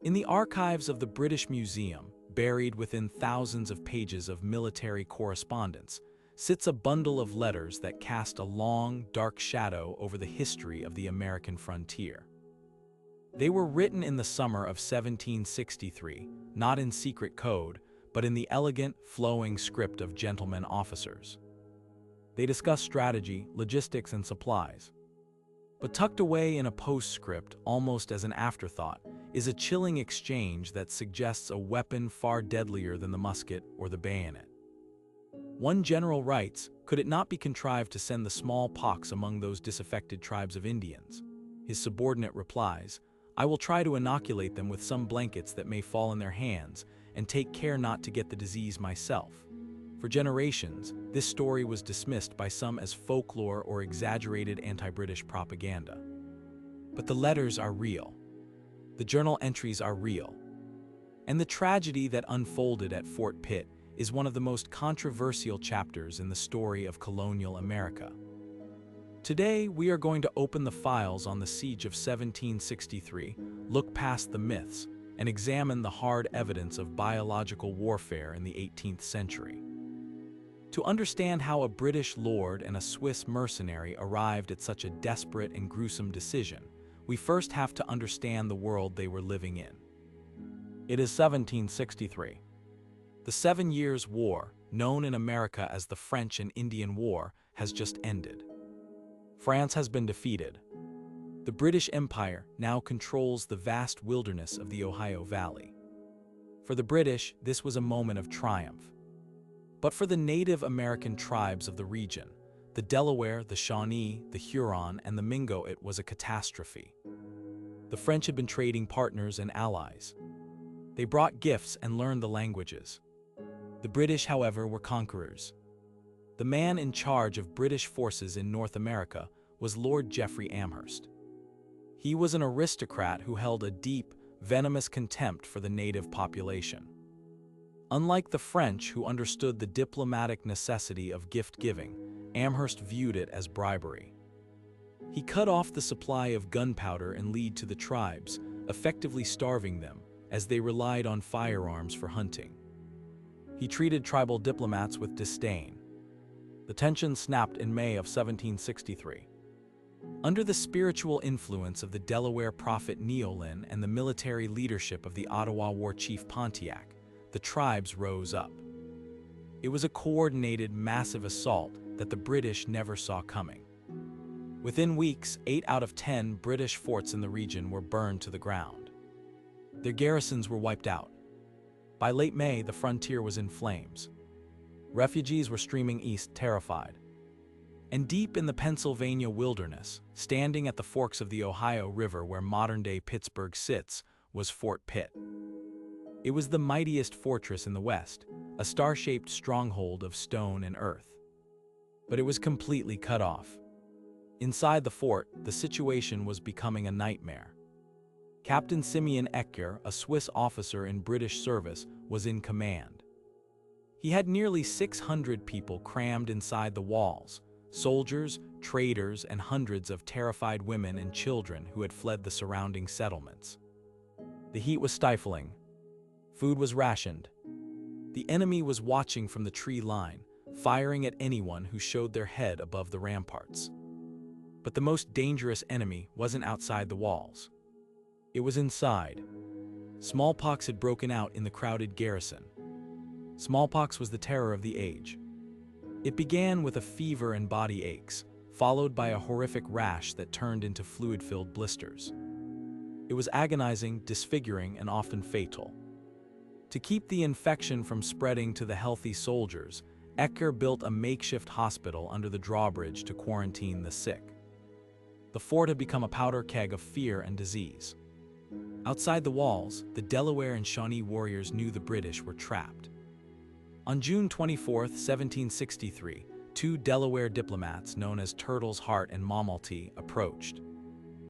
In the archives of the British Museum, buried within thousands of pages of military correspondence, sits a bundle of letters that cast a long, dark shadow over the history of the American frontier. They were written in the summer of 1763, not in secret code, but in the elegant, flowing script of gentlemen officers. They discuss strategy, logistics, and supplies. But tucked away in a postscript, almost as an afterthought, is a chilling exchange that suggests a weapon far deadlier than the musket or the bayonet. One general writes, "Could it not be contrived to send the smallpox among those disaffected tribes of Indians?" His subordinate replies, "I will try to inoculate them with some blankets that may fall in their hands, and take care not to get the disease myself." For generations, this story was dismissed by some as folklore or exaggerated anti-British propaganda. But the letters are real. The journal entries are real. And the tragedy that unfolded at Fort Pitt is one of the most controversial chapters in the story of colonial America. Today, we are going to open the files on the siege of 1763, look past the myths, and examine the hard evidence of biological warfare in the 18th century. To understand how a British lord and a Swiss mercenary arrived at such a desperate and gruesome decision, we first have to understand the world they were living in. It is 1763. The 7 Years' War, known in America as the French and Indian War, has just ended. France has been defeated. The British Empire now controls the vast wilderness of the Ohio Valley. For the British, this was a moment of triumph. But for the Native American tribes of the region, the Delaware, the Shawnee, the Huron, and the Mingo, it was a catastrophe. The French had been trading partners and allies. They brought gifts and learned the languages. The British, however, were conquerors. The man in charge of British forces in North America was Lord Geoffrey Amherst. He was an aristocrat who held a deep, venomous contempt for the native population. Unlike the French, who understood the diplomatic necessity of gift-giving, Amherst viewed it as bribery. He cut off the supply of gunpowder and lead to the tribes, effectively starving them, as they relied on firearms for hunting. He treated tribal diplomats with disdain. The tension snapped in May of 1763. Under the spiritual influence of the Delaware prophet Neolin and the military leadership of the Ottawa war chief Pontiac, the tribes rose up. It was a coordinated, massive assault that the British never saw coming. Within weeks, 8 out of 10 British forts in the region were burned to the ground. Their garrisons were wiped out. By late May, the frontier was in flames. Refugees were streaming east, terrified. And deep in the Pennsylvania wilderness, standing at the forks of the Ohio River where modern-day Pittsburgh sits, was Fort Pitt. It was the mightiest fortress in the West, a star-shaped stronghold of stone and earth. But it was completely cut off. Inside the fort, the situation was becoming a nightmare. Captain Simeon Ecker, a Swiss officer in British service, was in command. He had nearly 600 people crammed inside the walls, soldiers, traders, and hundreds of terrified women and children who had fled the surrounding settlements. The heat was stifling. Food was rationed. The enemy was watching from the tree line, firing at anyone who showed their head above the ramparts. But the most dangerous enemy wasn't outside the walls. It was inside. Smallpox had broken out in the crowded garrison. Smallpox was the terror of the age. It began with a fever and body aches, followed by a horrific rash that turned into fluid-filled blisters. It was agonizing, disfiguring, and often fatal. To keep the infection from spreading to the healthy soldiers, Ecker built a makeshift hospital under the drawbridge to quarantine the sick. The fort had become a powder keg of fear and disease. Outside the walls, the Delaware and Shawnee warriors knew the British were trapped. On June 24, 1763, 2 Delaware diplomats known as Turtle's Heart and Mamalty approached.